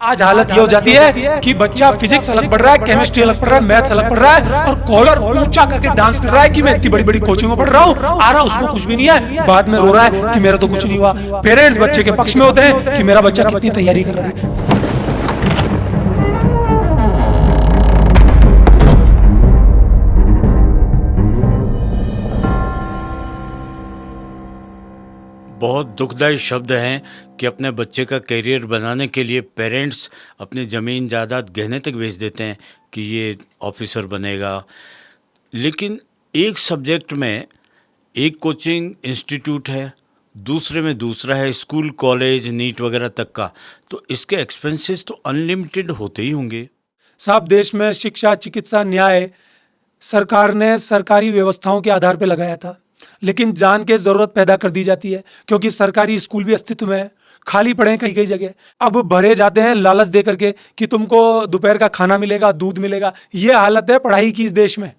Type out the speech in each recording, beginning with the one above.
आज हालत ये हो जाती है कि बच्चा फिजिक्स अलग पढ़ रहा है, केमिस्ट्री अलग पढ़ रहा है, मैथ्स अलग पढ़ रहा है और कॉलर ऊंचा करके डांस कर रहा है कि मैं इतनी बड़ी बड़ी कोचिंग में पढ़ रहा हूँ, आ रहा उसको कुछ भी नहीं है, बाद में रो रहा है कि मेरा तो कुछ नहीं हुआ। पेरेंट्स बच्चे के पक्ष में होते हैं कि मेरा बच्चा कितनी तैयारी कर रहा है। बहुत दुखदायी शब्द हैं कि अपने बच्चे का करियर बनाने के लिए पेरेंट्स अपनी ज़मीन जायदाद गहने तक बेच देते हैं कि ये ऑफिसर बनेगा। लेकिन एक सब्जेक्ट में एक कोचिंग इंस्टीट्यूट है, दूसरे में दूसरा है, स्कूल कॉलेज नीट वगैरह तक का, तो इसके एक्सपेंसेस तो अनलिमिटेड होते ही होंगे। साहब, देश में शिक्षा, चिकित्सा, न्याय सरकार ने सरकारी व्यवस्थाओं के आधार पर लगाया था, लेकिन जान के जरूरत पैदा कर दी जाती है क्योंकि सरकारी स्कूल भी अस्तित्व में है, खाली पड़े हैं कई कई जगह। अब भरे जाते हैं लालच दे करके कि तुमको दोपहर का खाना मिलेगा, दूध मिलेगा। ये हालत है पढ़ाई की इस देश में।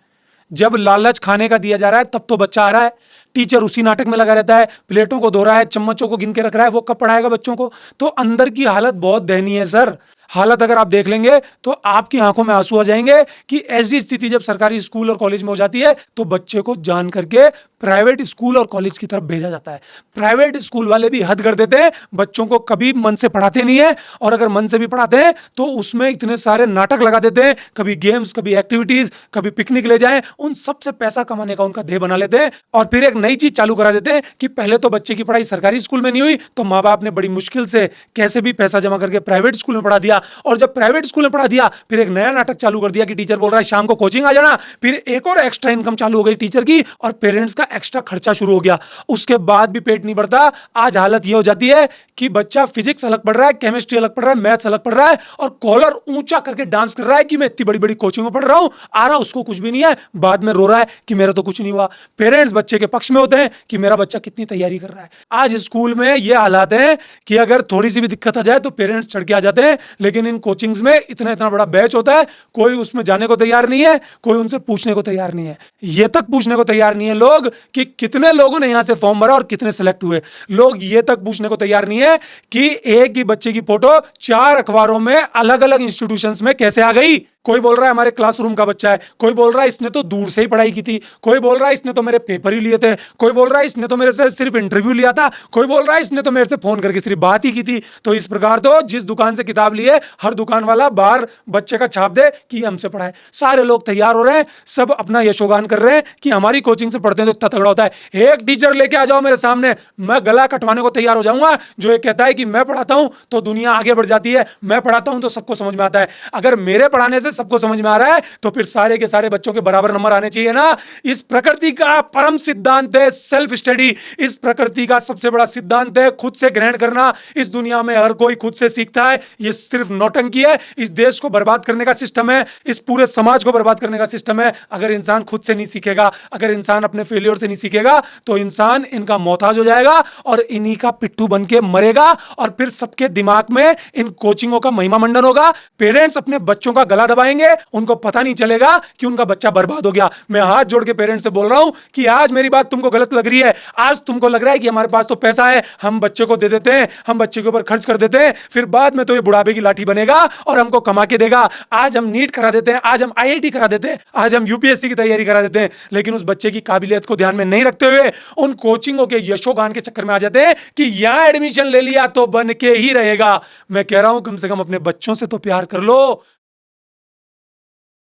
जब लालच खाने का दिया जा रहा है तब तो बच्चा आ रहा है, टीचर उसी नाटक में लगा रहता है, प्लेटों को धो रहा है, चम्मचों को गिन के रख रहा है, वो कब पढ़ाएगा बच्चों को। तो अंदर की हालत बहुत दयनीय है सर। हालत अगर आप देख लेंगे तो आपकी आंखों में आंसू आ जाएंगे कि ऐसी स्थिति जब सरकारी स्कूल और कॉलेज में हो जाती है तो बच्चे को जान करके प्राइवेट स्कूल और कॉलेज की तरफ भेजा जाता है। प्राइवेट स्कूल वाले भी हद कर देते हैं, बच्चों को कभी मन से पढ़ाते नहीं है, और अगर मन से भी पढ़ाते हैं तो उसमें इतने सारे नाटक लगा देते हैं, कभी गेम्स, कभी एक्टिविटीज, कभी पिकनिक ले जाएं, उन सबसे पैसा कमाने का उनका ध्येय बना लेते हैं। और फिर एक नई चीज चालू करा देते हैं कि पहले तो बच्चे की पढ़ाई सरकारी स्कूल में नहीं हुई तो माँ बाप ने बड़ी मुश्किल से कैसे भी पैसा जमा करके प्राइवेट स्कूल में पढ़ा दिया, और जब प्राइवेट स्कूल में पढ़ा दिया फिर एक नया नाटक चालू कर दिया कि टीचर बोल रहा है शाम को कोचिंग आ जाना। फिर एक और एक्स्ट्रा इनकम चालू हो गई टीचर की, और पेरेंट्स का एक्स्ट्रा खर्चा शुरू हो गया। उसके बाद भी पेट नहीं भरता। आज हालत ये हो जाती है कि बच्चा फिजिक्स अलग पढ़ रहा है, केमिस्ट्री अलग पढ़ रहा है, मैथ्स अलग पढ़ रहा है और कॉलर ऊंचा करके डांस कर रहा है कि मैं इतनी बड़ी बड़ी कोचिंग में पढ़ रहा हूं, आ रहा उसको कुछ भी नहीं है, बाद में रो रहा है कि मेरा तो कुछ नहीं हुआ। पेरेंट्स बच्चे के पक्ष में होते हैं कि मेरा बच्चा कितनी तैयारी कर रहा है। आज स्कूल में ये हालात है कि अगर थोड़ी सी भी दिक्कत आ जाए तो पेरेंट्स चढ़ के आ जाते हैं, लेकिन इन कोचिंग्स में इतना इतना बड़ा बैच होता है, कोई उसमें जाने को तैयार नहीं है, कोई उनसे पूछने को तैयार नहीं है। ये तक पूछने को तैयार नहीं है लोग कि कितने लोगों ने यहां से फॉर्म भरा और कितने सेलेक्ट हुए। लोग ये तक पूछने को तैयार नहीं है कि एक ही बच्चे की फोटो 4 अखबारों में अलग अलग इंस्टीट्यूशंस में कैसे आ गई। कोई बोल रहा है हमारे क्लासरूम का बच्चा है, कोई बोल रहा है इसने तो दूर से ही पढ़ाई की थी, कोई बोल रहा है इसने तो मेरे पेपर ही लिए थे, कोई बोल रहा है इसने तो मेरे से सिर्फ इंटरव्यू लिया था, कोई बोल रहा है इसने तो मेरे से फोन करके सिर्फ बात ही की थी। तो इस प्रकार तो जिस दुकान से किताब ली है हर दुकान वाला बाहर बच्चे का छाप दे कि हमसे पढ़ाए। सारे लोग तैयार हो रहे हैं, सब अपना यशोगान कर रहे हैं कि हमारी कोचिंग से पढ़ते हैं तो इतना तगड़ा होता है। एक टीचर लेके आ जाओ मेरे सामने, मैं गला कटवाने को तैयार हो जाऊंगा, जो ये कहता है कि मैं पढ़ाता हूं तो दुनिया आगे बढ़ जाती है, मैं पढ़ाता हूं तो सबको समझ में आता है। अगर मेरे पढ़ाने से सबको समझ में आ रहा है तो फिर सारे के सारे बच्चों के बराबर नंबर आने चाहिए ना। इस प्रकृति का परम सिद्धांत है सेल्फ स्टडी। इस प्रकृति का सबसे बड़ा सिद्धांत है खुद से ग्रहण करना। इस दुनिया में हर कोई खुद से सीखता है, ये सिर्फ नौटंकी है। इस देश को बर्बाद करने का सिस्टम है, इस पूरे समाज को बर्बाद करने का सिस्टम है। अगर इंसान खुद से नहीं सीखेगा, अगर इंसान अपने फेलियर से नहीं सीखेगा तो इंसान इनका मोहताज हो जाएगा और इन्हीं का पिट्ठू बन के मरेगा, और फिर सबके दिमाग में इन कोचिंगों का महिमा मंडन होगा। पेरेंट्स अपने बच्चों का गला दबाएंगे, उनको पता नहीं चलेगा कि उनका बच्चा बर्बाद हो गया। मैं हाथ जोड़ के पेरेंट्स से बोल रहा हूं कि आज मेरी बात तुमको गलत लग रही है, आज तुमको लग रहा है कि हमारे पास तो पैसा है, हम बच्चे को दे देते हैं, हम बच्चे के ऊपर खर्च कर देते हैं, फिर बाद में तो ये बुढ़ापे की लाठी बनेगा और हमको कमा के देगा। आज हम नीट करा देते हैं, आज हम आईआईटी करा देते हैं, आज हम यूपीएससी की तैयारी करा देते हैं, लेकिन उस बच्चे की काबिलियत को ध्यान में नहीं रखते हुए उन कोचिंगों के यशोगान के चक्कर में आ जाते हैं कि यहां एडमिशन ले लिया तो बन के ही रहेगा। मैं कह रहा हूं कम से कम अपने बच्चों से तो प्यार कर लो।